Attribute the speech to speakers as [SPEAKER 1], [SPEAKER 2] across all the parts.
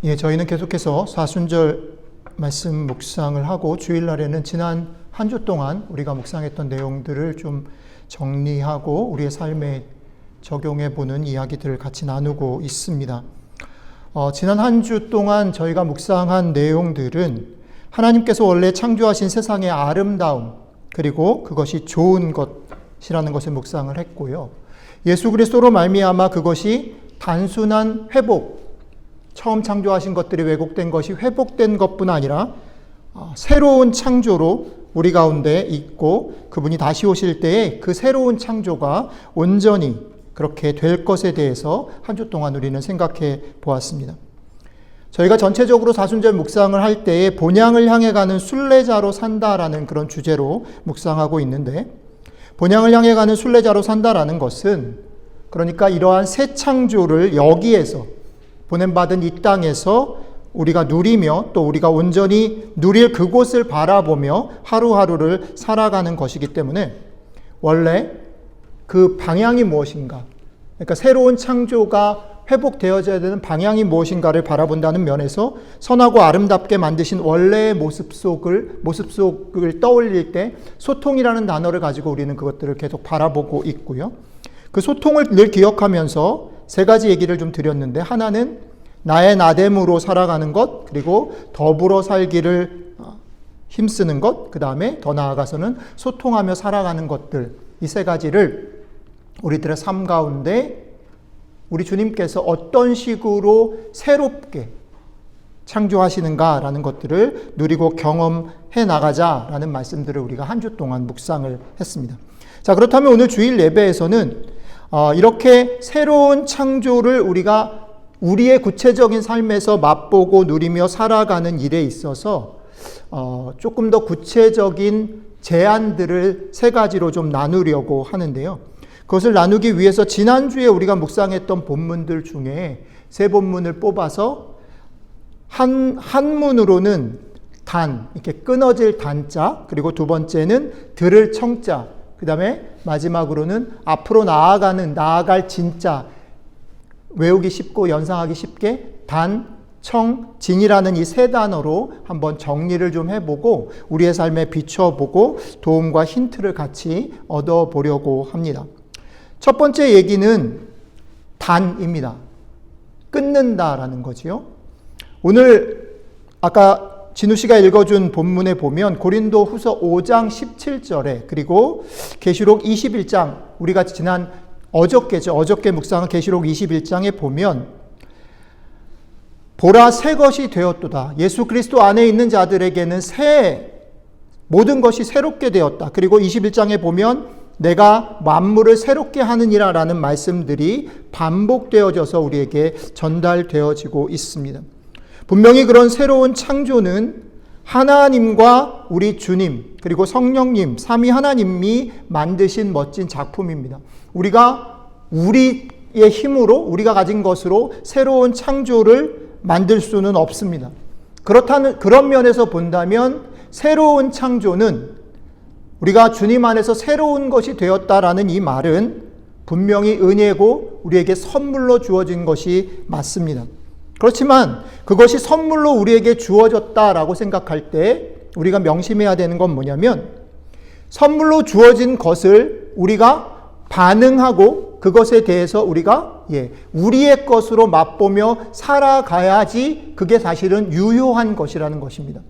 [SPEAKER 1] 저희는 계속해서 사순절 말씀 묵상을 하고 주일날에는 지난 한 주 동안 우리가 묵상했던 내용들을 좀 정리하고 우리의 삶에 적용해 보는 이야기들을 같이 나누고 있습니다. 지난 한 주 동안 저희가 묵상한 내용들은 하나님께서 원래 창조하신 세상의 아름다움 그리고 그것이 좋은 것이라는 것을 묵상을 했고요. 예수 그리스도로 말미암아 그것이 단순한 회복, 처음 창조하신 것들이 왜곡된 것이 회복된 것뿐 아니라 새로운 창조로 우리 가운데 있고 그분이 다시 오실 때에 그 새로운 창조가 온전히 그렇게 될 것에 대해서 한 주 동안 우리는 생각해 보았습니다. 저희가 전체적으로 사순절 묵상을 할 때에 본향을 향해 가는 순례자로 산다라는 그런 주제로 묵상하고 있는데, 본향을 향해 가는 순례자로 산다라는 것은 그러니까 이러한 새 창조를 여기에서 보냄받은 이 땅에서 우리가 누리며 또 우리가 온전히 누릴 그곳을 바라보며 하루하루를 살아가는 것이기 때문에 원래 그 방향이 무엇인가, 그러니까 새로운 창조가 회복되어져야 되는 방향이 무엇인가를 바라본다는 면에서 선하고 아름답게 만드신 원래의 모습 속을 떠올릴 때 소통이라는 단어를 가지고 우리는 그것들을 계속 바라보고 있고요. 그 소통을 늘 기억하면서 세 가지 얘기를 좀 드렸는데, 하나는 나의 나됨으로 살아가는 것, 그리고 더불어 살기를 힘쓰는 것, 그 다음에 더 나아가서는 소통하며 살아가는 것들, 이 세 가지를 우리들의 삶 가운데 우리 주님께서 어떤 식으로 새롭게 창조하시는가라는 것들을 누리고 경험해 나가자라는 말씀들을 우리가 한 주 동안 묵상을 했습니다. 자, 그렇다면 오늘 주일 예배에서는 이렇게 새로운 창조를 우리가 우리의 구체적인 삶에서 맛보고 누리며 살아가는 일에 있어서 조금 더 구체적인 제안들을 세 가지로 좀 나누려고 하는데요. 그것을 나누기 위해서 지난주에 우리가 묵상했던 본문들 중에 세 본문을 뽑아서 한문으로는 단, 이렇게 끊어질 단자, 그리고 두 번째는 들을 청자, 그 다음에 마지막으로는 앞으로 나아갈 진짜, 외우기 쉽고 연상하기 쉽게 단, 청, 진이라는 이 세 단어로 한번 정리를 좀 해보고 우리의 삶에 비춰보고 도움과 힌트를 같이 얻어보려고 합니다. 첫 번째 얘기는 단입니다. 끊는다라는 거지요. 오늘 아까 진우 씨가 읽어준 본문에 보면 고린도 후서 5장 17절에 그리고 계시록 21장, 우리가 지난 어저께 묵상한 계시록 21장에 보면 보라 새 것이 되었도다. 예수 그리스도 안에 있는 자들에게는 모든 것이 새롭게 되었다. 그리고 21장에 보면 내가 만물을 새롭게 하느니라 라는 말씀들이 반복되어져서 우리에게 전달되어지고 있습니다. 분명히 그런 새로운 창조는 하나님과 우리 주님 그리고 성령님 삼위 하나님이 만드신 멋진 작품입니다. 우리가 우리의 힘으로 우리가 가진 것으로 새로운 창조를 만들 수는 없습니다. 그런 면에서 본다면 새로운 창조는 우리가 주님 안에서 새로운 것이 되었다라는 이 말은 분명히 은혜고 우리에게 선물로 주어진 것이 맞습니다. 그렇지만 그것이 선물로 우리에게 주어졌다라고 생각할 때 우리가 명심해야 되는 건 뭐냐면, 선물로 주어진 것을 우리가 반응하고 그것에 대해서 우리가 우리의 것으로 맛보며 살아가야지 그게 사실은 유효한 것이라는 것입니다.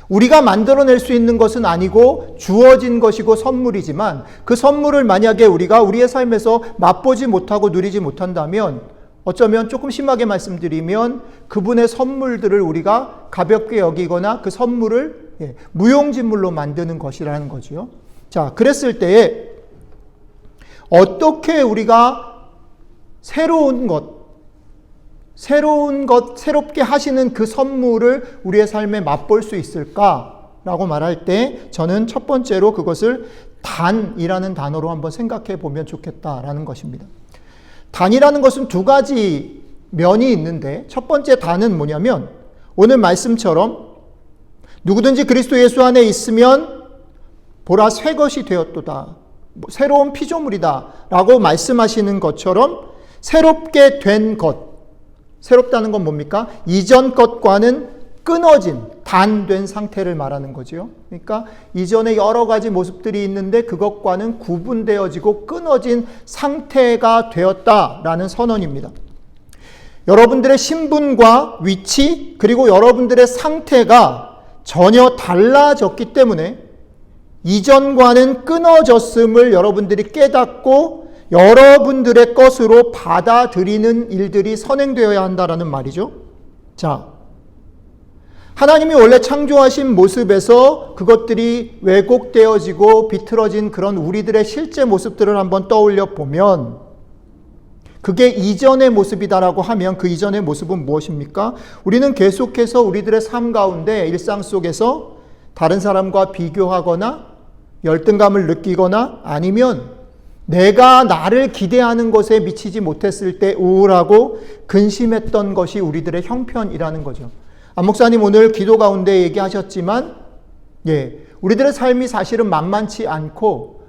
[SPEAKER 1] 우리가 만들어낼 수 있는 것은 아니고 주어진 것이고 선물이지만 그 선물을 만약에 우리가 우리의 삶에서 맛보지 못하고 누리지 못한다면 어쩌면 조금 심하게 말씀드리면 그분의 선물들을 우리가 가볍게 여기거나 그 선물을 무용지물로 만드는 것이라는 거죠. 자, 그랬을 때에 어떻게 우리가 새롭게 하시는 그 선물을 우리의 삶에 맛볼 수 있을까라고 말할 때 저는 첫 번째로 그것을 단이라는 단어로 한번 생각해 보면 좋겠다라는 것입니다. 단이라는 것은 두 가지 면이 있는데, 첫 번째 단은 뭐냐면 오늘 말씀처럼 누구든지 그리스도 예수 안에 있으면 보라 새 것이 되었도다, 새로운 피조물이다 라고 말씀하시는 것처럼 새롭게 된 것, 새롭다는 건 뭡니까? 이전 것과는 끊어진, 단된 상태를 말하는 거죠. 그러니까 이전에 여러 가지 모습들이 있는데 그것과는 구분되어지고 끊어진 상태가 되었다라는 선언입니다. 여러분들의 신분과 위치 그리고 여러분들의 상태가 전혀 달라졌기 때문에 이전과는 끊어졌음을 여러분들이 깨닫고 여러분들의 것으로 받아들이는 일들이 선행되어야 한다라는 말이죠. 자, 하나님이 원래 창조하신 모습에서 그것들이 왜곡되어지고 비틀어진 그런 우리들의 실제 모습들을 한번 떠올려 보면 그게 이전의 모습이다라고 하면 그 이전의 모습은 무엇입니까? 우리는 계속해서 우리들의 삶 가운데 일상 속에서 다른 사람과 비교하거나 열등감을 느끼거나 아니면 내가 나를 기대하는 것에 미치지 못했을 때 우울하고 근심했던 것이 우리들의 형편이라는 거죠. 안 목사님 오늘 기도 가운데 얘기하셨지만 우리들의 삶이 사실은 만만치 않고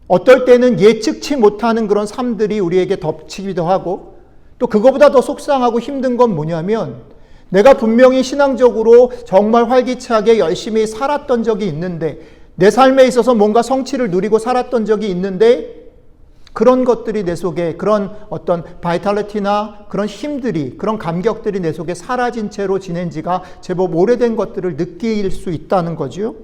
[SPEAKER 1] 어떨 때는 예측치 못하는 그런 삶들이 우리에게 덮치기도 하고 또 그거보다 더 속상하고 힘든 건 뭐냐면 내가 분명히 신앙적으로 정말 활기차게 열심히 살았던 적이 있는데 내 삶에 있어서 뭔가 성취를 누리고 살았던 적이 있는데 그런 것들이 내 속에 그런 어떤 바이탈리티나 그런 힘들이 그런 감격들이 내 속에 사라진 채로 지낸 지가 제법 오래된 것들을 느낄 수 있다는 거죠.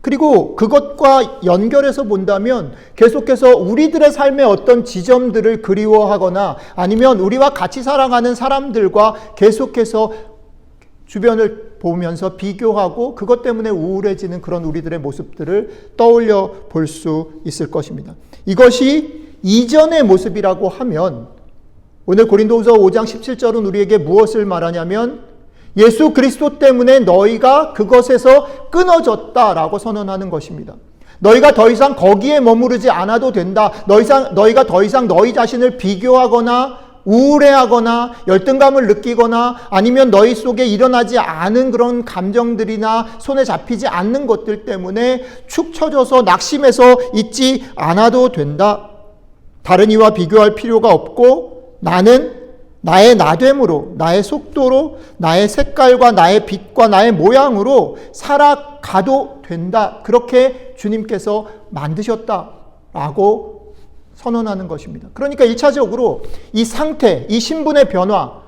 [SPEAKER 1] 그리고 그것과 연결해서 본다면 계속해서 우리들의 삶의 어떤 지점들을 그리워하거나 아니면 우리와 같이 살아가는 사람들과 계속해서 주변을 보면서 비교하고 그것 때문에 우울해지는 그런 우리들의 모습들을 떠올려 볼 수 있을 것입니다. 이것이 이전의 모습이라고 하면 오늘 고린도후서 5장 17절은 우리에게 무엇을 말하냐면 예수 그리스도 때문에 너희가 그것에서 끊어졌다라고 선언하는 것입니다. 너희가 더 이상 거기에 머무르지 않아도 된다. 너희가 더 이상 너희 자신을 비교하거나 우울해하거나 열등감을 느끼거나 아니면 너희 속에 일어나지 않은 그런 감정들이나 손에 잡히지 않는 것들 때문에 축 처져서 낙심해서 있지 않아도 된다. 다른 이와 비교할 필요가 없고 나는 나의 나됨으로, 나의 속도로, 나의 색깔과 나의 빛과 나의 모양으로 살아가도 된다. 그렇게 주님께서 만드셨다라고 선언하는 것입니다. 그러니까 1차적으로 이 상태, 이 신분의 변화,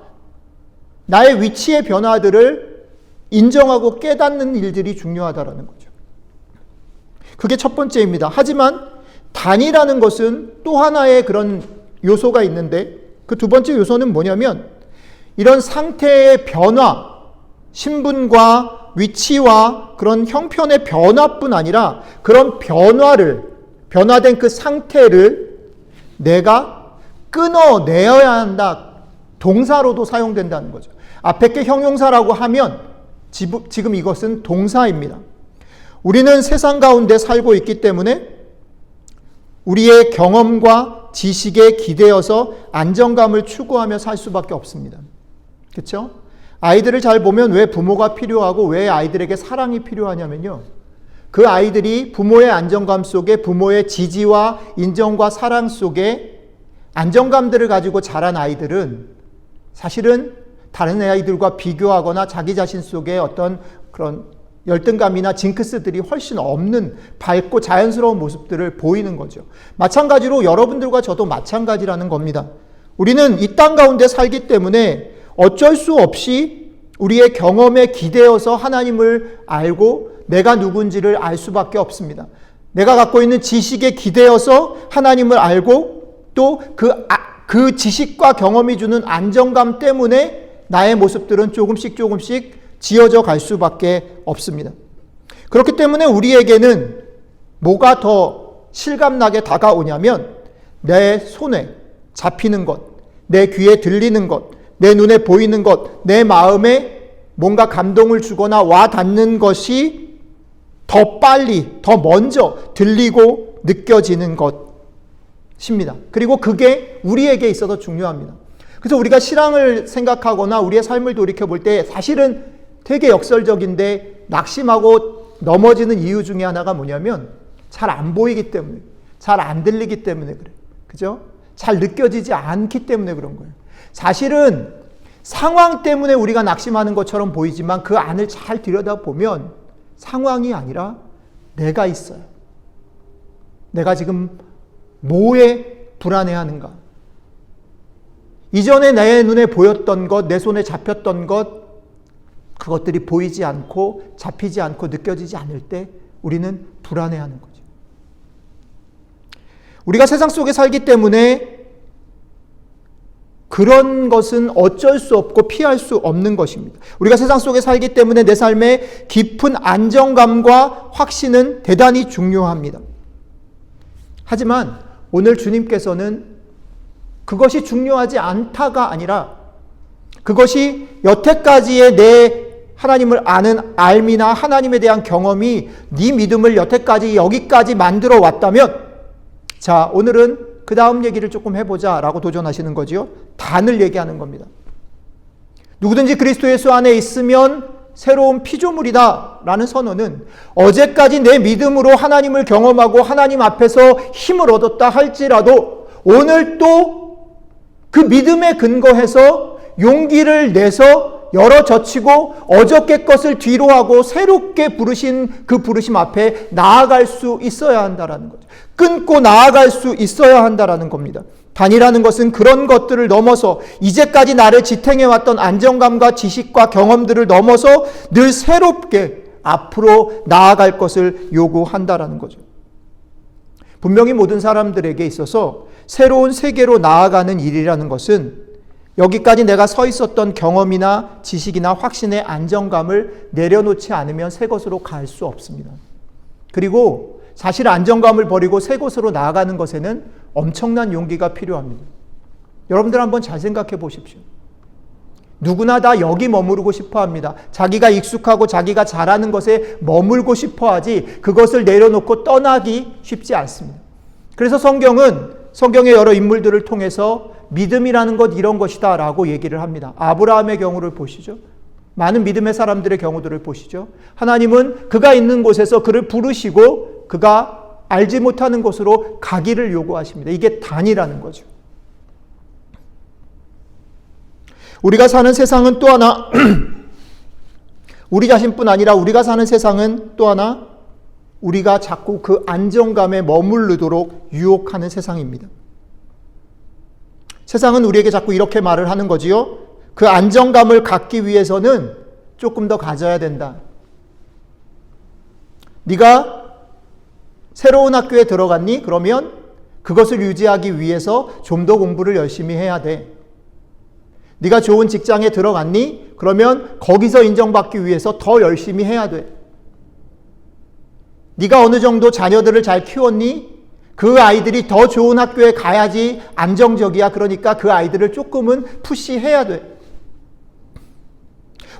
[SPEAKER 1] 나의 위치의 변화들을 인정하고 깨닫는 일들이 중요하다라는 거죠. 그게 첫 번째입니다. 하지만 단이라는 것은 또 하나의 그런 요소가 있는데 그 두 번째 요소는 뭐냐면 이런 상태의 변화, 신분과 위치와 그런 형편의 변화뿐 아니라 그런 변화된 그 상태를 내가 끊어내어야 한다. 동사로도 사용된다는 거죠. 앞에 게 형용사라고 하면 지금 이것은 동사입니다. 우리는 세상 가운데 살고 있기 때문에 우리의 경험과 지식에 기대어서 안정감을 추구하며 살 수밖에 없습니다. 그렇죠? 아이들을 잘 보면 왜 부모가 필요하고 왜 아이들에게 사랑이 필요하냐면요. 그 아이들이 부모의 안정감 속에 부모의 지지와 인정과 사랑 속에 안정감들을 가지고 자란 아이들은 사실은 다른 아이들과 비교하거나 자기 자신 속에 어떤 그런 열등감이나 징크스들이 훨씬 없는 밝고 자연스러운 모습들을 보이는 거죠. 마찬가지로 여러분들과 저도 마찬가지라는 겁니다. 우리는 이 땅 가운데 살기 때문에 어쩔 수 없이 우리의 경험에 기대어서 하나님을 알고 내가 누군지를 알 수밖에 없습니다. 내가 갖고 있는 지식에 기대어서 하나님을 알고 또 그 지식과 경험이 주는 안정감 때문에 나의 모습들은 조금씩 지어져 갈 수밖에 없습니다. 그렇기 때문에 우리에게는 뭐가 더 실감나게 다가오냐면 내 손에 잡히는 것, 내 귀에 들리는 것, 내 눈에 보이는 것, 내 마음에 뭔가 감동을 주거나 와 닿는 것이 더 빨리, 더 먼저 들리고 느껴지는 것입니다. 그리고 그게 우리에게 있어서 중요합니다. 그래서 우리가 신앙을 생각하거나 우리의 삶을 돌이켜볼 때 사실은 되게 역설적인데 낙심하고 넘어지는 이유 중에 하나가 뭐냐면 잘 안 보이기 때문에, 잘 안 들리기 때문에 그래요. 그죠? 잘 느껴지지 않기 때문에 그런 거예요. 사실은 상황 때문에 우리가 낙심하는 것처럼 보이지만 그 안을 잘 들여다보면 상황이 아니라 내가 있어요. 내가 지금 뭐에 불안해하는가? 이전에 내 눈에 보였던 것, 내 손에 잡혔던 것, 그것들이 보이지 않고 잡히지 않고 느껴지지 않을 때 우리는 불안해하는 거죠. 우리가 세상 속에 살기 때문에 그런 것은 어쩔 수 없고 피할 수 없는 것입니다. 우리가 세상 속에 살기 때문에 내 삶에 깊은 안정감과 확신은 대단히 중요합니다. 하지만 오늘 주님께서는 그것이 중요하지 않다가 아니라 그것이 여태까지의 내 하나님을 아는 알미나 하나님에 대한 경험이 네 믿음을 여태까지 여기까지 만들어 왔다면, 자, 오늘은 그 다음 얘기를 조금 해보자 라고 도전하시는 거지요. 단을 얘기하는 겁니다. 누구든지 그리스도 예수 안에 있으면 새로운 피조물이다 라는 선언은 어제까지 내 믿음으로 하나님을 경험하고 하나님 앞에서 힘을 얻었다 할지라도 오늘 또 그 믿음에 근거해서 용기를 내서 열어젖히고 어저께 것을 뒤로 하고 새롭게 부르신 그 부르심 앞에 나아갈 수 있어야 한다라는 거죠. 끊고 나아갈 수 있어야 한다라는 겁니다. 단이라는 것은 그런 것들을 넘어서 이제까지 나를 지탱해왔던 안정감과 지식과 경험들을 넘어서 늘 새롭게 앞으로 나아갈 것을 요구한다라는 거죠. 분명히 모든 사람들에게 있어서 새로운 세계로 나아가는 일이라는 것은 여기까지 내가 서 있었던 경험이나 지식이나 확신의 안정감을 내려놓지 않으면 새 것으로 갈 수 없습니다. 그리고 사실 안정감을 버리고 새 곳으로 나아가는 것에는 엄청난 용기가 필요합니다. 여러분들 한번 잘 생각해 보십시오. 누구나 다 여기 머무르고 싶어 합니다. 자기가 익숙하고 자기가 잘하는 것에 머물고 싶어 하지 그것을 내려놓고 떠나기 쉽지 않습니다. 그래서 성경의 여러 인물들을 통해서 믿음이라는 것 이런 것이다 라고 얘기를 합니다. 아브라함의 경우를 보시죠. 많은 믿음의 사람들의 경우들을 보시죠. 하나님은 그가 있는 곳에서 그를 부르시고 그가 알지 못하는 곳으로 가기를 요구하십니다. 이게 단이라는 거죠. 우리가 사는 세상은 또 하나 우리 자신뿐 아니라 우리가 사는 세상은 또 하나 우리가 자꾸 그 안정감에 머무르도록 유혹하는 세상입니다. 세상은 우리에게 자꾸 이렇게 말을 하는 거지요. 그 안정감을 갖기 위해서는 조금 더 가져야 된다. 네가 새로운 학교에 들어갔니? 그러면 그것을 유지하기 위해서 좀 더 공부를 열심히 해야 돼. 네가 좋은 직장에 들어갔니? 그러면 거기서 인정받기 위해서 더 열심히 해야 돼. 네가 어느 정도 자녀들을 잘 키웠니? 그 아이들이 더 좋은 학교에 가야지 안정적이야. 그러니까 그 아이들을 조금은 푸시해야 돼.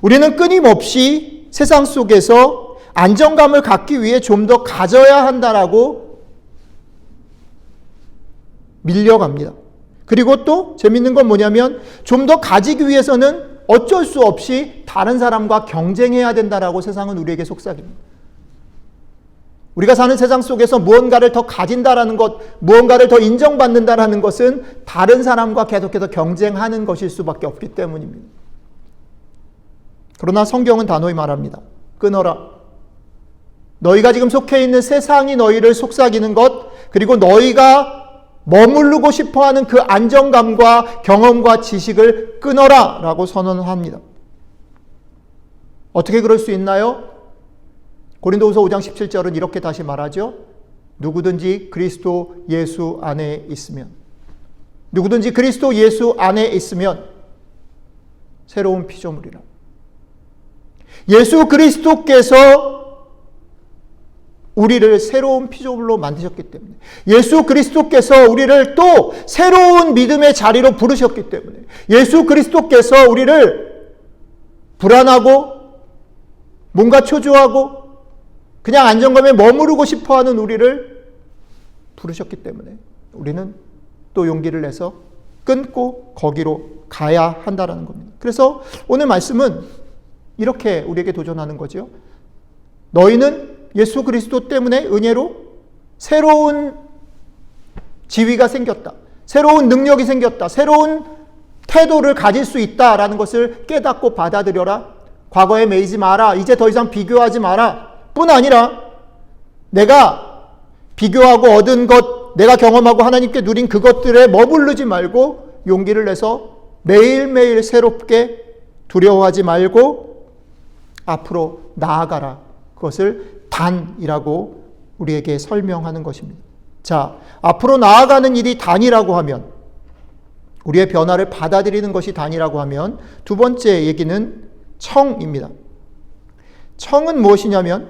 [SPEAKER 1] 우리는 끊임없이 세상 속에서 안정감을 갖기 위해 좀 더 가져야 한다라고 밀려갑니다. 그리고 또 재밌는 건 뭐냐면 좀 더 가지기 위해서는 어쩔 수 없이 다른 사람과 경쟁해야 된다라고 세상은 우리에게 속삭입니다. 우리가 사는 세상 속에서 무언가를 더 가진다라는 것, 무언가를 더 인정받는다라는 것은 다른 사람과 계속해서 경쟁하는 것일 수밖에 없기 때문입니다. 그러나 성경은 단호히 말합니다. 끊어라. 너희가 지금 속해 있는 세상이 너희를 속삭이는 것, 그리고 너희가 머무르고 싶어하는 그 안정감과 경험과 지식을 끊어라 라고 선언합니다. 어떻게 그럴 수 있나요? 고린도후서 5장 17절은 이렇게 다시 말하죠. 누구든지 그리스도 예수 안에 있으면, 누구든지 그리스도 예수 안에 있으면 새로운 피조물이라. 예수 그리스도께서 우리를 새로운 피조물로 만드셨기 때문에, 예수 그리스도께서 우리를 또 새로운 믿음의 자리로 부르셨기 때문에, 예수 그리스도께서 우리를 불안하고 뭔가 초조하고 그냥 안정감에 머무르고 싶어하는 우리를 부르셨기 때문에 우리는 또 용기를 내서 끊고 거기로 가야 한다는 겁니다. 그래서 오늘 말씀은 이렇게 우리에게 도전하는 거죠. 너희는 예수 그리스도 때문에 은혜로 새로운 지위가 생겼다. 새로운 능력이 생겼다. 새로운 태도를 가질 수 있다라는 것을 깨닫고 받아들여라. 과거에 매이지 마라. 이제 더 이상 비교하지 마라. 뿐 아니라 내가 비교하고 얻은 것, 내가 경험하고 하나님께 누린 그것들에 머무르지 말고 용기를 내서 매일매일 새롭게 두려워하지 말고 앞으로 나아가라. 그것을 단이라고 우리에게 설명하는 것입니다. 자, 앞으로 나아가는 일이 단이라고 하면, 우리의 변화를 받아들이는 것이 단이라고 하면, 두 번째 얘기는 청입니다. 청은 무엇이냐면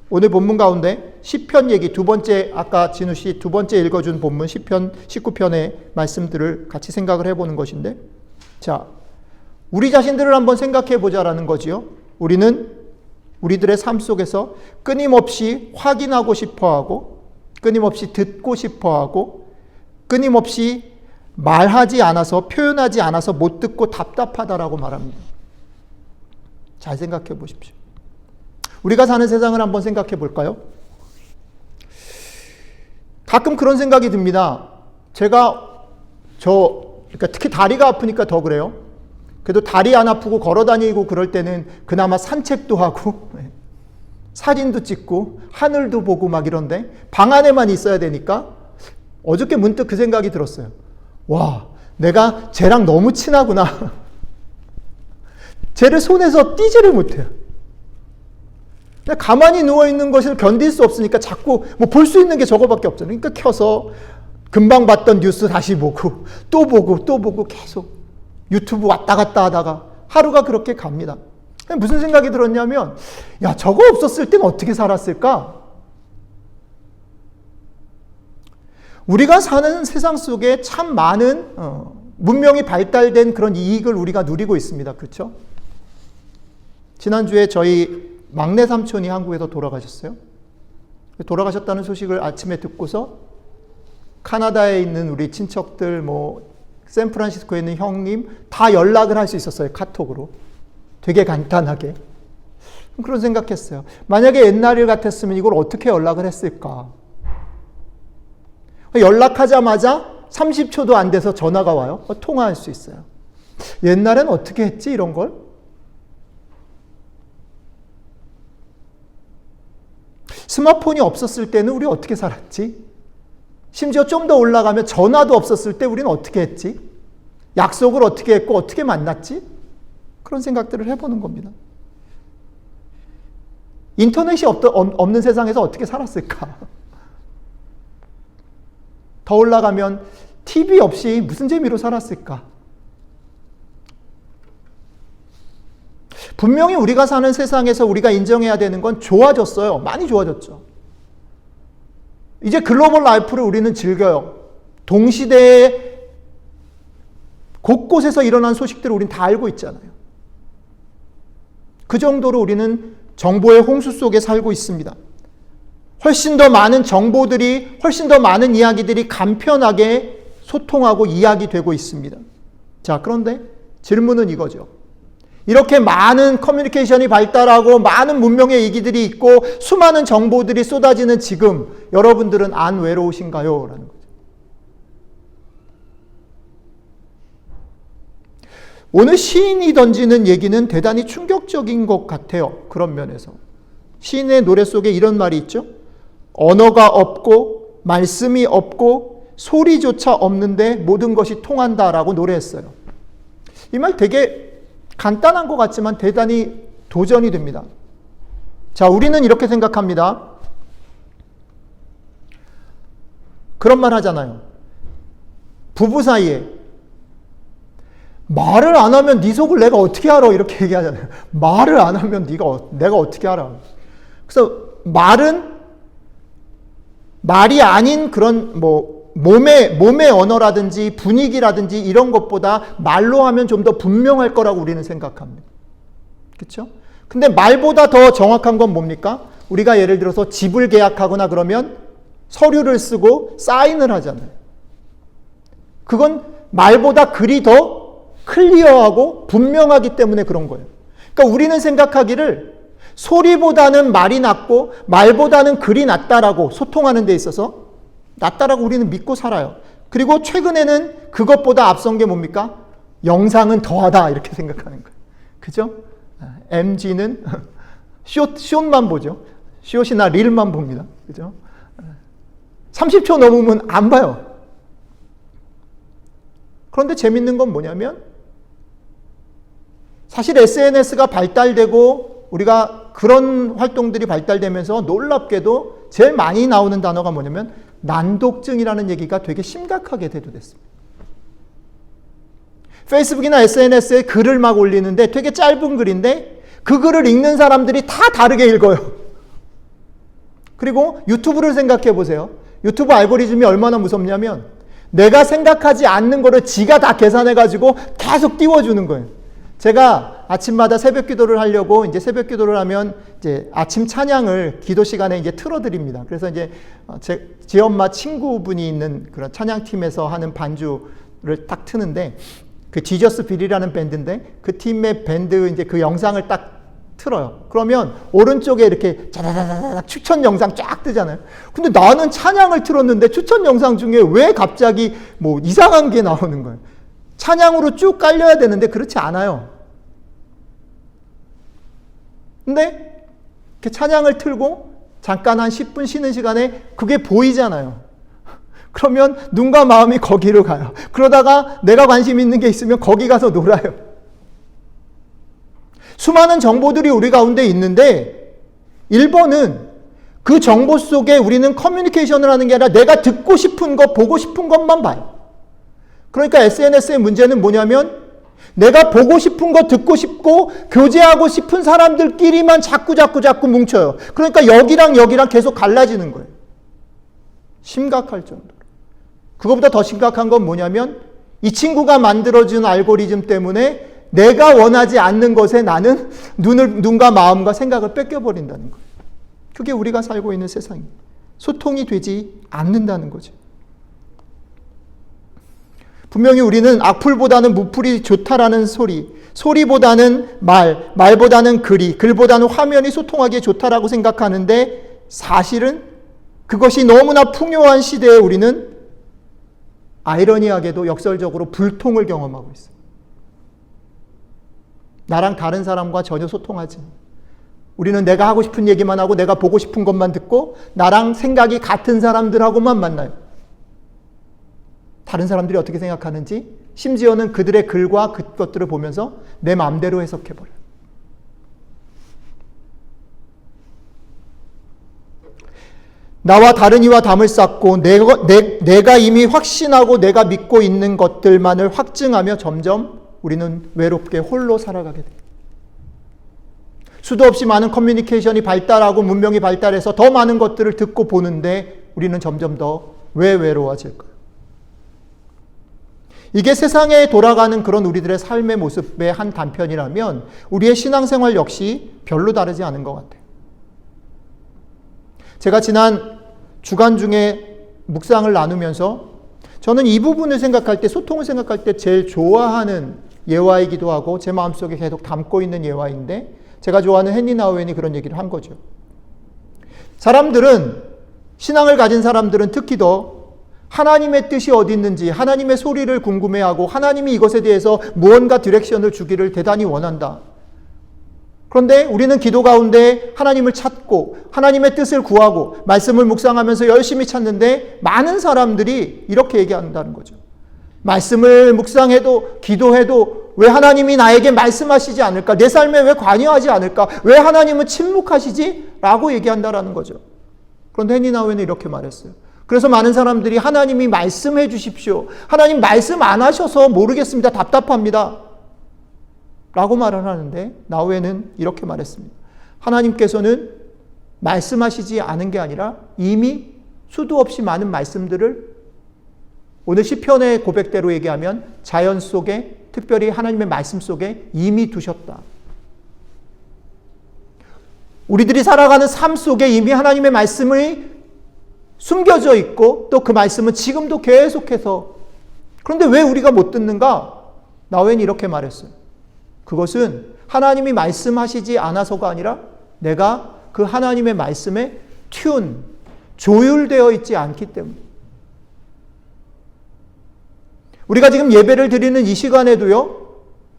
[SPEAKER 1] 오늘 본문 가운데 시편 얘기 두 번째, 아까 진우 씨 두 번째 읽어준 본문 시편 19편의 말씀들을 같이 생각을 해보는 것인데, 자, 우리 자신들을 한번 생각해 보자라는 거지요. 우리는 우리들의 삶 속에서 끊임없이 확인하고 싶어하고, 끊임없이 듣고 싶어하고, 끊임없이 말하지 않아서, 표현하지 않아서 못 듣고 답답하다라고 말합니다. 잘 생각해 보십시오. 우리가 사는 세상을 한번 생각해 볼까요? 가끔 그런 생각이 듭니다. 그러니까 특히 다리가 아프니까 더 그래요. 그래도 다리 안 아프고 걸어 다니고 그럴 때는 그나마 산책도 하고 사진도 찍고 하늘도 보고 막 이런데 방 안에만 있어야 되니까 어저께 문득 그 생각이 들었어요. 와, 내가 쟤랑 너무 친하구나. 쟤를 손에서 띄지를 못해요. 가만히 누워있는 것을 견딜 수 없으니까 자꾸 뭐 볼 수 있는 게 저거밖에 없잖아요. 그러니까 켜서 금방 봤던 뉴스 다시 보고 또 보고 또 보고 계속 유튜브 왔다 갔다 하다가 하루가 그렇게 갑니다. 무슨 생각이 들었냐면, 야, 저거 없었을 땐 어떻게 살았을까? 우리가 사는 세상 속에 참 많은 문명이 발달된 그런 이익을 우리가 누리고 있습니다. 그렇죠? 지난주에 저희 막내 삼촌이 한국에서 돌아가셨어요. 돌아가셨다는 소식을 아침에 듣고서 카나다에 있는 우리 친척들, 샌프란시스코에 있는 형님 다 연락을 할 수 있었어요. 카톡으로. 되게 간단하게. 그런 생각했어요. 만약에 옛날 같았으면 이걸 어떻게 연락을 했을까? 연락하자마자 30초도 안 돼서 전화가 와요. 통화할 수 있어요. 옛날엔 어떻게 했지, 이런 걸? 스마트폰이 없었을 때는 우리 어떻게 살았지? 심지어 좀 더 올라가면 전화도 없었을 때 우리는 어떻게 했지? 약속을 어떻게 했고 어떻게 만났지? 그런 생각들을 해보는 겁니다. 인터넷이 없는 세상에서 어떻게 살았을까? 더 올라가면 TV 없이 무슨 재미로 살았을까? 분명히 우리가 사는 세상에서 우리가 인정해야 되는 건 좋아졌어요. 많이 좋아졌죠. 이제 글로벌 라이프를 우리는 즐겨요. 동시대에 곳곳에서 일어난 소식들을 우리는 다 알고 있잖아요. 그 정도로 우리는 정보의 홍수 속에 살고 있습니다. 훨씬 더 많은 정보들이, 훨씬 더 많은 이야기들이 간편하게 소통하고 이야기되고 있습니다. 자, 그런데 질문은 이거죠. 이렇게 많은 커뮤니케이션이 발달하고 많은 문명의 이기들이 있고 수많은 정보들이 쏟아지는 지금 여러분들은 안 외로우신가요? 라는 거죠. 오늘 시인이 던지는 얘기는 대단히 충격적인 것 같아요. 그런 면에서. 시인의 노래 속에 이런 말이 있죠. 언어가 없고 말씀이 없고 소리조차 없는데 모든 것이 통한다라고 노래했어요. 이 말 되게 간단한 것 같지만 대단히 도전이 됩니다. 자, 우리는 이렇게 생각합니다. 그런 말 하잖아요. 부부 사이에 말을 안 하면 네 속을 내가 어떻게 알아? 이렇게 얘기하잖아요. 말을 안 하면 내가 어떻게 알아? 그래서 말은 말이 아닌 그런 몸의 언어라든지 분위기라든지 이런 것보다 말로 하면 좀 더 분명할 거라고 우리는 생각합니다. 그렇죠? 근데 말보다 더 정확한 건 뭡니까? 우리가 예를 들어서 집을 계약하거나 그러면 서류를 쓰고 사인을 하잖아요. 그건 말보다 글이 더 클리어하고 분명하기 때문에 그런 거예요. 그러니까 우리는 생각하기를 소리보다는 말이 낫고 말보다는 글이 낫다라고 소통하는 데 있어서 낫다라고 우리는 믿고 살아요. 그리고 최근에는 그것보다 앞선 게 뭡니까? 영상은 더하다 이렇게 생각하는 거예요. 그죠? MG는 숏만 보죠. 숏이나 릴만 봅니다. 그죠? 30초 넘으면 안 봐요. 그런데 재밌는 건 뭐냐면 사실 SNS가 발달되고 우리가 그런 활동들이 발달되면서 놀랍게도 제일 많이 나오는 단어가 뭐냐면 난독증이라는 얘기가 되게 심각하게 대두됐습니다. 페이스북이나 SNS에 글을 막 올리는데 되게 짧은 글인데 그 글을 읽는 사람들이 다 다르게 읽어요. 그리고 유튜브를 생각해 보세요. 유튜브 알고리즘이 얼마나 무섭냐면 내가 생각하지 않는 거를 지가 다 계산해 가지고 계속 띄워주는 거예요. 제가 아침마다 새벽 기도를 하려고 이제 새벽 기도를 하면 이제 아침 찬양을 기도 시간에 이제 틀어드립니다. 그래서 이제 제 엄마 친구분이 있는 그런 찬양팀에서 하는 반주를 딱 트는데 그 지저스 빌이라는 밴드인데 그 팀의 밴드 이제 그 영상을 딱 틀어요. 그러면 오른쪽에 이렇게 자다다다닥 추천 영상 쫙 뜨잖아요. 근데 나는 찬양을 틀었는데 추천 영상 중에 왜 갑자기 뭐 이상한 게 나오는 거예요. 찬양으로 쭉 깔려야 되는데 그렇지 않아요. 근데 이렇게 찬양을 틀고 잠깐 한 10분 쉬는 시간에 그게 보이잖아요. 그러면 눈과 마음이 거기로 가요. 그러다가 내가 관심 있는 게 있으면 거기 가서 놀아요. 수많은 정보들이 우리 가운데 있는데 1번은 그 정보 속에 우리는 커뮤니케이션을 하는 게 아니라 내가 듣고 싶은 것, 보고 싶은 것만 봐요. 그러니까 SNS의 문제는 뭐냐면 내가 보고 싶은 거 듣고 싶고 교제하고 싶은 사람들끼리만 자꾸 뭉쳐요. 그러니까 여기랑 계속 갈라지는 거예요. 심각할 정도로. 그것보다 더 심각한 건 뭐냐면 이 친구가 만들어준 알고리즘 때문에 내가 원하지 않는 것에 나는 눈과 마음과 생각을 뺏겨버린다는 거예요. 그게 우리가 살고 있는 세상입니다. 소통이 되지 않는다는 거죠. 분명히 우리는 악플보다는 무플이 좋다라는 소리보다는 말보다는 글보다는 화면이 소통하기에 좋다라고 생각하는데 사실은 그것이 너무나 풍요한 시대에 우리는 아이러니하게도 역설적으로 불통을 경험하고 있어요. 나랑 다른 사람과 전혀 소통하지 않아요. 우리는 내가 하고 싶은 얘기만 하고 내가 보고 싶은 것만 듣고 나랑 생각이 같은 사람들하고만 만나요. 다른 사람들이 어떻게 생각하는지 심지어는 그들의 글과 그것들을 보면서 내 마음대로 해석해버려요. 나와 다른 이와 담을 쌓고 내가 이미 확신하고 내가 믿고 있는 것들만을 확증하며 점점 우리는 외롭게 홀로 살아가게 돼요. 수도 없이 많은 커뮤니케이션이 발달하고 문명이 발달해서 더 많은 것들을 듣고 보는데 우리는 점점 더 왜 외로워질까요? 이게 세상에 돌아가는 그런 우리들의 삶의 모습의 한 단편이라면 우리의 신앙생활 역시 별로 다르지 않은 것 같아요. 제가 지난 주간 중에 묵상을 나누면서 저는 이 부분을 생각할 때, 소통을 생각할 때 제일 좋아하는 예화이기도 하고 제 마음속에 계속 담고 있는 예화인데 제가 좋아하는 헨리 나우엔이 그런 얘기를 한 거죠. 신앙을 가진 사람들은 특히 더 하나님의 뜻이 어디 있는지, 하나님의 소리를 궁금해하고 하나님이 이것에 대해서 무언가 디렉션을 주기를 대단히 원한다. 그런데 우리는 기도 가운데 하나님을 찾고 하나님의 뜻을 구하고 말씀을 묵상하면서 열심히 찾는데 많은 사람들이 이렇게 얘기한다는 거죠. 말씀을 묵상해도 기도해도 왜 하나님이 나에게 말씀하시지 않을까? 내 삶에 왜 관여하지 않을까? 왜 하나님은 침묵하시지? 라고 얘기한다라는 거죠. 그런데 헨리 나우엔은 이렇게 말했어요. 그래서 많은 사람들이 하나님이 말씀해 주십시오. 하나님 말씀 안 하셔서 모르겠습니다. 답답합니다. 라고 말을 하는데 나우엔은 이렇게 말했습니다. 하나님께서는 말씀하시지 않은 게 아니라 이미 수도 없이 많은 말씀들을 오늘 시편의 고백대로 얘기하면 자연 속에, 특별히 하나님의 말씀 속에 이미 두셨다. 우리들이 살아가는 삶 속에 이미 하나님의 말씀이 숨겨져 있고 또 그 말씀은 지금도 계속해서, 그런데 왜 우리가 못 듣는가? 나우엔이 이렇게 말했어요. 그것은 하나님이 말씀하시지 않아서가 아니라 내가 그 하나님의 말씀에 조율되어 있지 않기 때문에. 우리가 지금 예배를 드리는 이 시간에도요,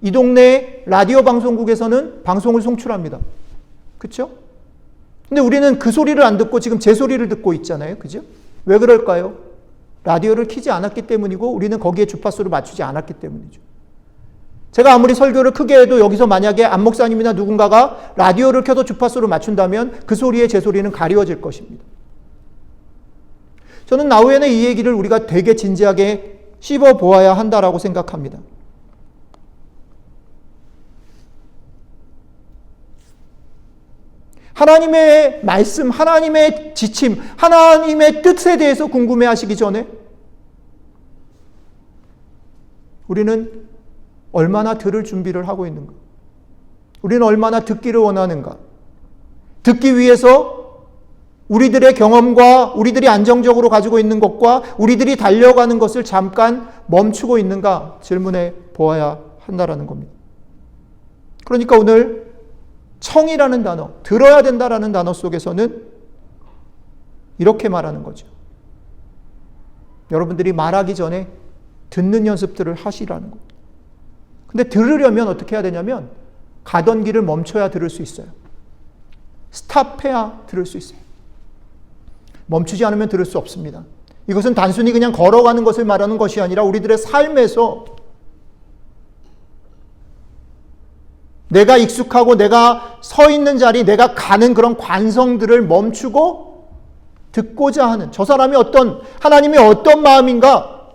[SPEAKER 1] 이 동네 라디오 방송국에서는 방송을 송출합니다. 그렇죠? 근데 우리는 그 소리를 안 듣고 지금 제 소리를 듣고 있잖아요. 그죠? 왜 그럴까요? 라디오를 켜지 않았기 때문이고 우리는 거기에 주파수를 맞추지 않았기 때문이죠. 제가 아무리 설교를 크게 해도 여기서 만약에 안 목사님이나 누군가가 라디오를 켜서 주파수를 맞춘다면 그 소리에 제 소리는 가리워질 것입니다. 저는 나후에는 이 얘기를 우리가 되게 진지하게 씹어보아야 한다라고 생각합니다. 하나님의 말씀, 하나님의 지침, 하나님의 뜻에 대해서 궁금해하시기 전에 우리는 얼마나 들을 준비를 하고 있는가? 우리는 얼마나 듣기를 원하는가? 듣기 위해서 우리들의 경험과 우리들이 안정적으로 가지고 있는 것과 우리들이 달려가는 것을 잠깐 멈추고 있는가 질문해 보아야 한다라는 겁니다. 그러니까 오늘 청이라는 단어, 들어야 된다라는 단어 속에서는 이렇게 말하는 거죠. 여러분들이 말하기 전에 듣는 연습들을 하시라는 거예요. 근데 들으려면 어떻게 해야 되냐면 가던 길을 멈춰야 들을 수 있어요. 스탑해야 들을 수 있어요. 멈추지 않으면 들을 수 없습니다. 이것은 단순히 그냥 걸어가는 것을 말하는 것이 아니라 우리들의 삶에서 내가 익숙하고 내가 서 있는 자리, 내가 가는 그런 관성들을 멈추고 듣고자 하는, 저 사람이 하나님이 어떤 마음인가?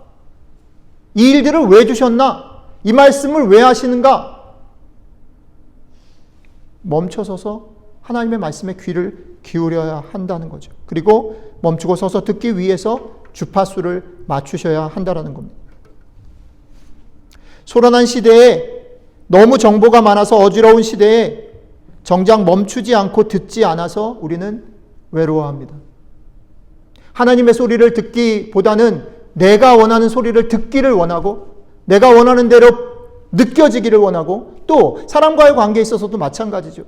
[SPEAKER 1] 이 일들을 왜 주셨나? 이 말씀을 왜 하시는가? 멈춰서서 하나님의 말씀에 귀를 기울여야 한다는 거죠. 그리고 멈추고 서서 듣기 위해서 주파수를 맞추셔야 한다는 겁니다. 소란한 시대에 너무 정보가 많아서 어지러운 시대에 정작 멈추지 않고 듣지 않아서 우리는 외로워합니다. 하나님의 소리를 듣기보다는 내가 원하는 소리를 듣기를 원하고 내가 원하는 대로 느껴지기를 원하고 또 사람과의 관계에 있어서도 마찬가지죠.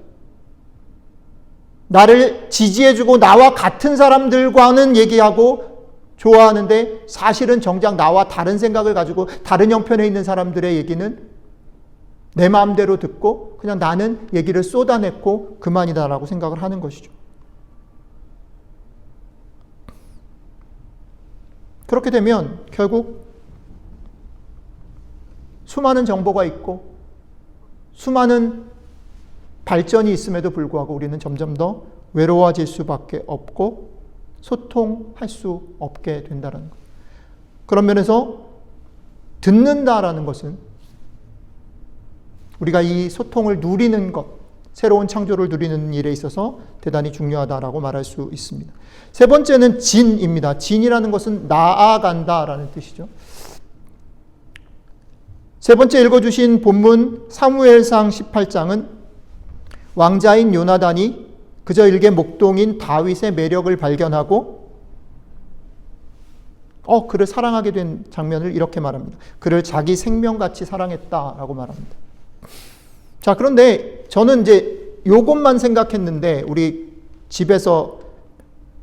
[SPEAKER 1] 나를 지지해주고 나와 같은 사람들과는 얘기하고 좋아하는데 사실은 정작 나와 다른 생각을 가지고 다른 형편에 있는 사람들의 얘기는 내 마음대로 듣고 그냥 나는 얘기를 쏟아냈고 그만이다라고 생각을 하는 것이죠. 그렇게 되면 결국 수많은 정보가 있고 수많은 발전이 있음에도 불구하고 우리는 점점 더 외로워질 수밖에 없고 소통할 수 없게 된다는 것. 그런 면에서 듣는다라는 것은 우리가 이 소통을 누리는 것, 새로운 창조를 누리는 일에 있어서 대단히 중요하다라고 말할 수 있습니다. 세 번째는 진입니다. 진이라는 것은 나아간다라는 뜻이죠. 세 번째 읽어주신 본문 사무엘상 18장은 왕자인 요나단이 그저 일개 목동인 다윗의 매력을 발견하고 그를 사랑하게 된 장면을 이렇게 말합니다. 그를 자기 생명같이 사랑했다라고 말합니다. 자, 그런데 저는 이제 요것만 생각했는데 우리 집에서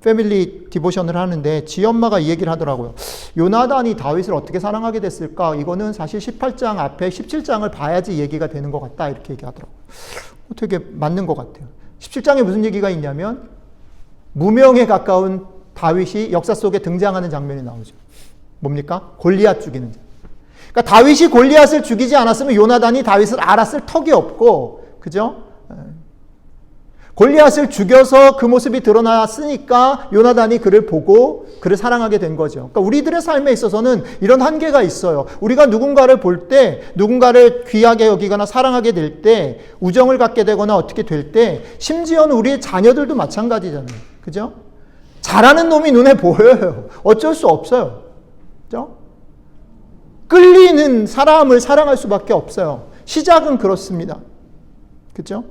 [SPEAKER 1] 패밀리 디보션을 하는데 지엄마가 이 얘기를 하더라고요. 요나단이 다윗을 어떻게 사랑하게 됐을까? 이거는 사실 18장 앞에 17장을 봐야지 얘기가 되는 것 같다 이렇게 얘기하더라고요. 되게 맞는 것 같아요. 17장에 무슨 얘기가 있냐면 무명에 가까운 다윗이 역사 속에 등장하는 장면이 나오죠. 뭡니까? 골리앗 죽이는 장면. 그러니까 다윗이 골리앗을 죽이지 않았으면 요나단이 다윗을 알았을 턱이 없고, 그죠? 골리앗을 죽여서 그 모습이 드러났으니까 요나단이 그를 보고 그를 사랑하게 된 거죠. 그러니까 우리들의 삶에 있어서는 이런 한계가 있어요. 우리가 누군가를 볼 때, 누군가를 귀하게 여기거나 사랑하게 될 때, 우정을 갖게 되거나 어떻게 될 때, 심지어는 우리의 자녀들도 마찬가지잖아요. 그죠? 잘하는 놈이 눈에 보여요. 어쩔 수 없어요. 그죠? 끌리는 사람을 사랑할 수밖에 없어요. 시작은 그렇습니다. 그죠?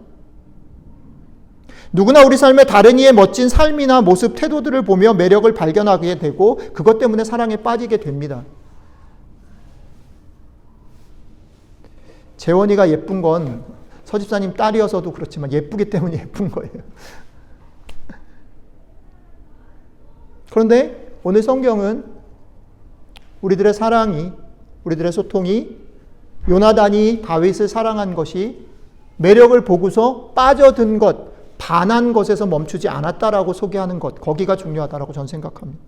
[SPEAKER 1] 누구나 우리 삶의 다른 이의 멋진 삶이나 모습, 태도들을 보며 매력을 발견하게 되고 그것 때문에 사랑에 빠지게 됩니다. 재원이가 예쁜 건 서집사님 딸이어서도 그렇지만 예쁘기 때문에 예쁜 거예요. 그런데 오늘 성경은 우리들의 사랑이 우리들의 소통이 요나단이 다윗을 사랑한 것이 매력을 보고서 빠져든 것, 반한 것에서 멈추지 않았다라고 소개하는 것, 거기가 중요하다라고 저는 생각합니다.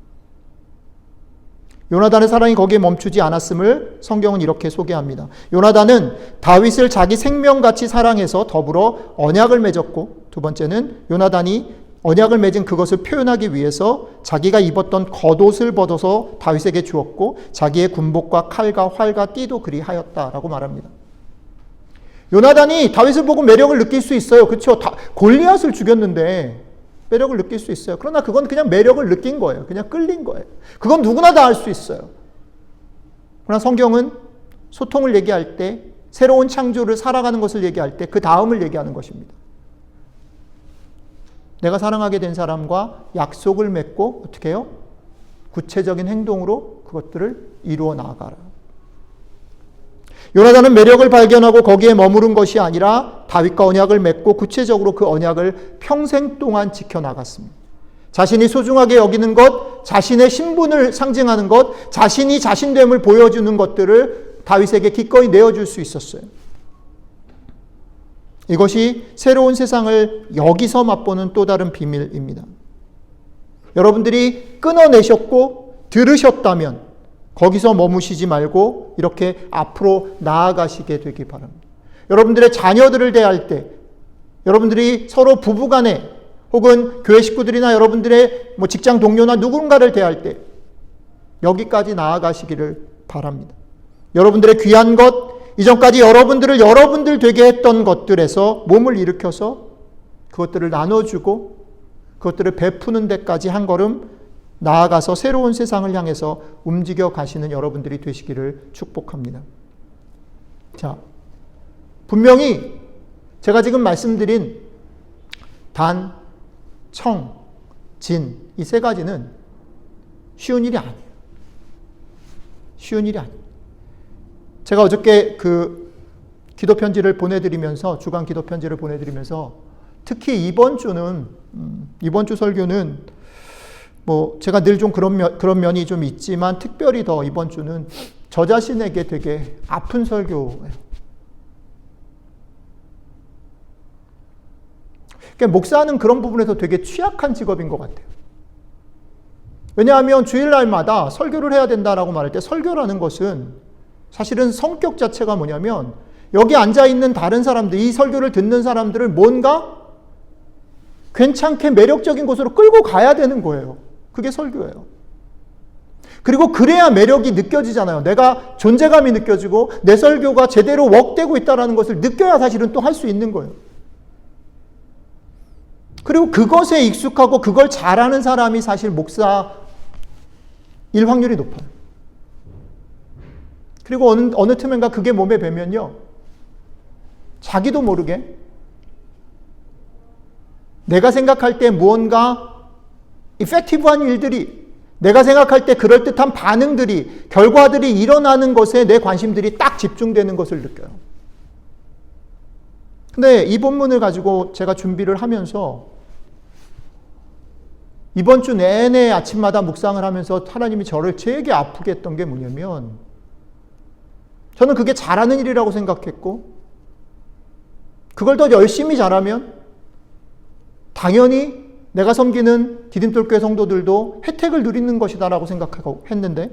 [SPEAKER 1] 요나단의 사랑이 거기에 멈추지 않았음을 성경은 이렇게 소개합니다. 요나단은 다윗을 자기 생명같이 사랑해서 더불어 언약을 맺었고, 두 번째는 요나단이 언약을 맺은 그것을 표현하기 위해서 자기가 입었던 겉옷을 벗어서 다윗에게 주었고, 자기의 군복과 칼과 활과 띠도 그리하였다라고 말합니다. 요나단이 다윗을 보고 매력을 느낄 수 있어요. 그렇죠? 골리앗을 죽였는데 매력을 느낄 수 있어요. 그러나 그건 그냥 매력을 느낀 거예요. 그냥 끌린 거예요. 그건 누구나 다 할 수 있어요. 그러나 성경은 소통을 얘기할 때, 새로운 창조를 살아가는 것을 얘기할 때 그 다음을 얘기하는 것입니다. 내가 사랑하게 된 사람과 약속을 맺고 어떻게 해요? 구체적인 행동으로 그것들을 이루어 나아가라. 요나단은 매력을 발견하고 거기에 머무른 것이 아니라 다윗과 언약을 맺고 구체적으로 그 언약을 평생 동안 지켜나갔습니다. 자신이 소중하게 여기는 것, 자신의 신분을 상징하는 것, 자신이 자신됨을 보여주는 것들을 다윗에게 기꺼이 내어줄 수 있었어요. 이것이 새로운 세상을 여기서 맛보는 또 다른 비밀입니다. 여러분들이 끊어내셨고 들으셨다면 거기서 머무시지 말고 이렇게 앞으로 나아가시게 되기 바랍니다. 여러분들의 자녀들을 대할 때, 여러분들이 서로 부부간에 혹은 교회 식구들이나 여러분들의 직장 동료나 누군가를 대할 때 여기까지 나아가시기를 바랍니다. 여러분들의 귀한 것, 이전까지 여러분들을 여러분들 되게 했던 것들에서 몸을 일으켜서 그것들을 나눠주고 그것들을 베푸는 데까지 한 걸음 나아가서 새로운 세상을 향해서 움직여 가시는 여러분들이 되시기를 축복합니다. 자, 분명히 제가 지금 말씀드린 단, 청, 진, 이 세 가지는 쉬운 일이 아니에요. 쉬운 일이 아니에요. 제가 어저께 그 기도 편지를 보내드리면서, 주간 기도 편지를 보내드리면서 특히 이번 주 설교는 제가 늘 좀 그런 면이 좀 있지만 특별히 더 이번 주는 저 자신에게 되게 아픈 설교예요. 그러니까 목사는 그런 부분에서 되게 취약한 직업인 것 같아요. 왜냐하면 주일날마다 설교를 해야 된다라고 말할 때 설교라는 것은 사실은 성격 자체가 뭐냐면 여기 앉아있는 다른 사람들, 이 설교를 듣는 사람들을 뭔가 괜찮게 매력적인 곳으로 끌고 가야 되는 거예요. 그게 설교예요. 그리고 그래야 매력이 느껴지잖아요. 내가 존재감이 느껴지고 내 설교가 제대로 웍되고 있다는 것을 느껴야 사실은 또 할 수 있는 거예요. 그리고 그것에 익숙하고 그걸 잘하는 사람이 사실 목사일 확률이 높아요. 그리고 어느 틈엔가 그게 몸에 배면요, 자기도 모르게 내가 생각할 때 무언가 이펙티브한 일들이, 내가 생각할 때 그럴듯한 반응들이, 결과들이 일어나는 것에 내 관심들이 딱 집중되는 것을 느껴요. 근데 이 본문을 가지고 제가 준비를 하면서 이번 주 내내 아침마다 묵상을 하면서 하나님이 저를 되게 아프게 했던 게 뭐냐면, 저는 그게 잘하는 일이라고 생각했고 그걸 더 열심히 잘하면 당연히 내가 섬기는 디딤돌교회 성도들도 혜택을 누리는 것이다라고 생각하고 했는데,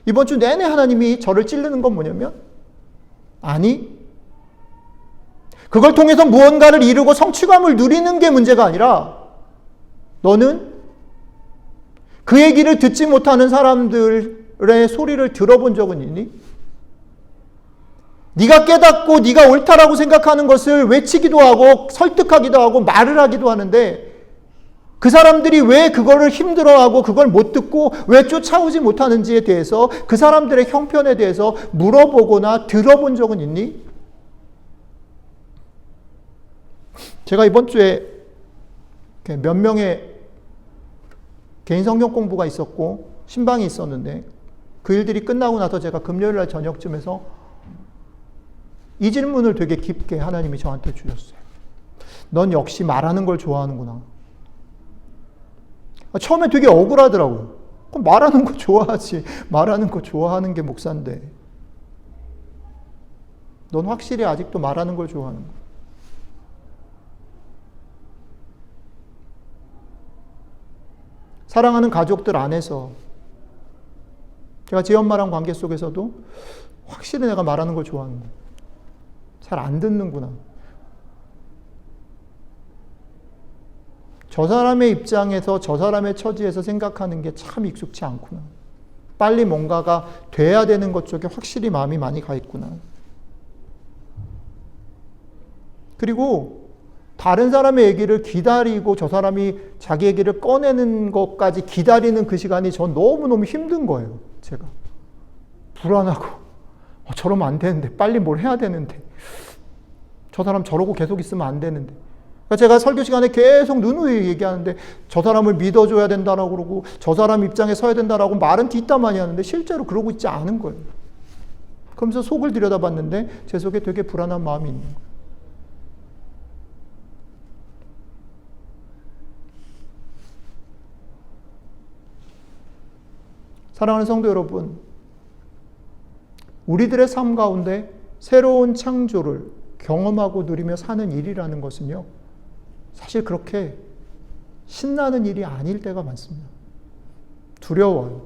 [SPEAKER 1] 이번 주 내내 하나님이 저를 찌르는 건 뭐냐면, 아니, 그걸 통해서 무언가를 이루고 성취감을 누리는 게 문제가 아니라 너는 그 얘기를 듣지 못하는 사람들의 소리를 들어본 적은 있니? 네가 깨닫고 네가 옳다라고 생각하는 것을 외치기도 하고 설득하기도 하고 말을 하기도 하는데 그 사람들이 왜 그거를 힘들어하고 그걸 못 듣고 왜 쫓아오지 못하는지에 대해서 그 사람들의 형편에 대해서 물어보거나 들어본 적은 있니? 제가 이번 주에 몇 명의 개인 성경 공부가 있었고 신방이 있었는데 그 일들이 끝나고 나서 제가 금요일 날 저녁쯤에서 이 질문을 되게 깊게 하나님이 저한테 주셨어요. 넌 역시 말하는 걸 좋아하는구나. 처음에 되게 억울하더라고요. 그럼 말하는 거 좋아하지. 말하는 거 좋아하는 게 목사인데. 넌 확실히 아직도 말하는 걸 좋아하는 거야. 사랑하는 가족들 안에서 제가 제 엄마랑 관계 속에서도 확실히 내가 말하는 걸 좋아하는 거야. 잘 안 듣는구나. 저 사람의 입장에서 저 사람의 처지에서 생각하는 게 참 익숙치 않구나. 빨리 뭔가가 돼야 되는 것 쪽에 확실히 마음이 많이 가 있구나. 그리고 다른 사람의 얘기를 기다리고 저 사람이 자기 얘기를 꺼내는 것까지 기다리는 그 시간이 전 너무너무 힘든 거예요. 제가. 불안하고 저러면 안 되는데 빨리 뭘 해야 되는데 저 사람 저러고 계속 있으면 안 되는데 그러니까 제가 설교 시간에 계속 누누이 얘기하는데 저 사람을 믿어줘야 된다라고 그러고 저 사람 입장에 서야 된다라고 말은 뒷담화니 하는데 실제로 그러고 있지 않은 거예요. 그러면서 속을 들여다봤는데 제 속에 되게 불안한 마음이 있는 거예요. 사랑하는 성도 여러분, 우리들의 삶 가운데 새로운 창조를 경험하고 누리며 사는 일이라는 것은요, 사실 그렇게 신나는 일이 아닐 때가 많습니다. 두려워요.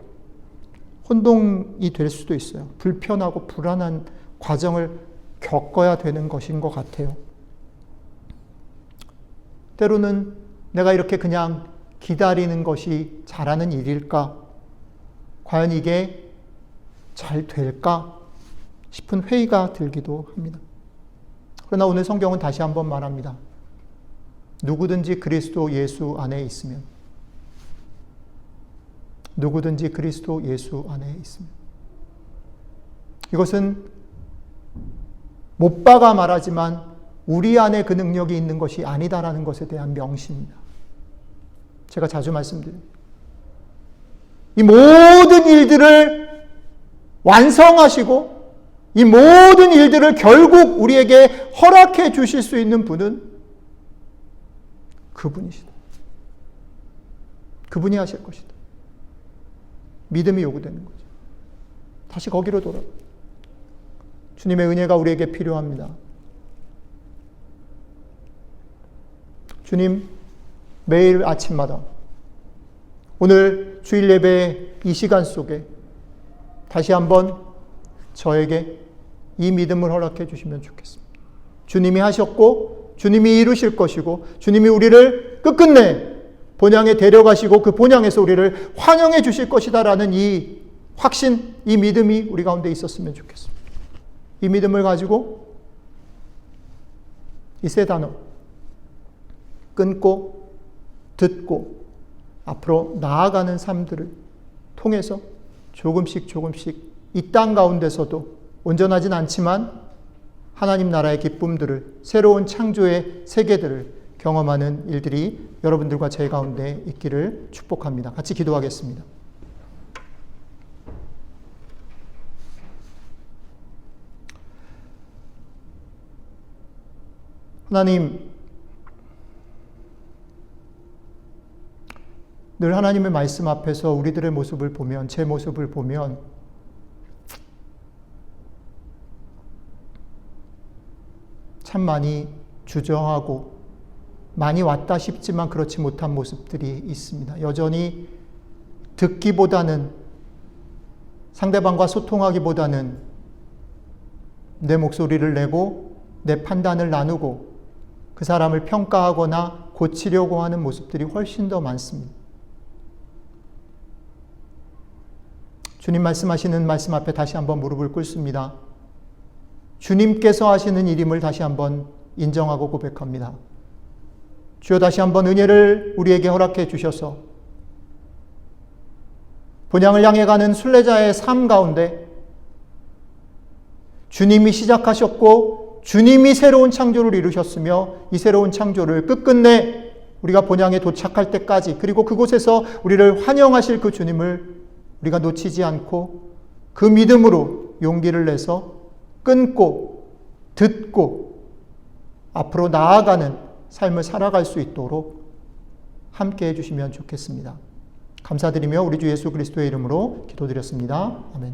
[SPEAKER 1] 혼동이 될 수도 있어요. 불편하고 불안한 과정을 겪어야 되는 것인 것 같아요. 때로는 내가 이렇게 그냥 기다리는 것이 잘하는 일일까? 과연 이게 잘 될까 싶은 회의가 들기도 합니다. 그러나 오늘 성경은 다시 한번 말합니다. 누구든지 그리스도 예수 안에 있으면, 누구든지 그리스도 예수 안에 있으면. 이것은 못 박아 말하지만 우리 안에 그 능력이 있는 것이 아니다라는 것에 대한 명시입니다. 제가 자주 말씀드립니다. 이 모든 일들을 완성하시고 이 모든 일들을 결국 우리에게 허락해 주실 수 있는 분은 그분이시다. 그분이 하실 것이다. 믿음이 요구되는 거죠. 다시 거기로 돌아가. 주님의 은혜가 우리에게 필요합니다. 주님, 매일 아침마다 오늘 주일 예배 이 시간 속에 다시 한번 저에게 이 믿음을 허락해 주시면 좋겠습니다. 주님이 하셨고 주님이 이루실 것이고 주님이 우리를 끝끝내 본향에 데려가시고 그 본향에서 우리를 환영해 주실 것이다라는 이 확신, 이 믿음이 우리 가운데 있었으면 좋겠습니다. 이 믿음을 가지고 이 세 단어 끊고 듣고 앞으로 나아가는 삶들을 통해서 조금씩 이 땅 가운데서도 온전하진 않지만 하나님 나라의 기쁨들을, 새로운 창조의 세계들을 경험하는 일들이 여러분들과 제 가운데 있기를 축복합니다. 같이 기도하겠습니다. 하나님, 늘 하나님의 말씀 앞에서 우리들의 모습을 보면, 제 모습을 보면 참 많이 주저하고 많이 왔다 싶지만 그렇지 못한 모습들이 있습니다. 여전히 듣기보다는, 상대방과 소통하기보다는 내 목소리를 내고 내 판단을 나누고 그 사람을 평가하거나 고치려고 하는 모습들이 훨씬 더 많습니다. 주님 말씀하시는 말씀 앞에 다시 한번 무릎을 꿇습니다. 주님께서 하시는 일임을 다시 한번 인정하고 고백합니다. 주여, 다시 한번 은혜를 우리에게 허락해 주셔서 본향을 향해 가는 순례자의 삶 가운데 주님이 시작하셨고 주님이 새로운 창조를 이루셨으며 이 새로운 창조를 끝끝내 우리가 본향에 도착할 때까지, 그리고 그곳에서 우리를 환영하실 그 주님을 우리가 놓치지 않고 그 믿음으로 용기를 내서 끊고 듣고 앞으로 나아가는 삶을 살아갈 수 있도록 함께 해주시면 좋겠습니다. 감사드리며 우리 주 예수 그리스도의 이름으로 기도드렸습니다. 아멘.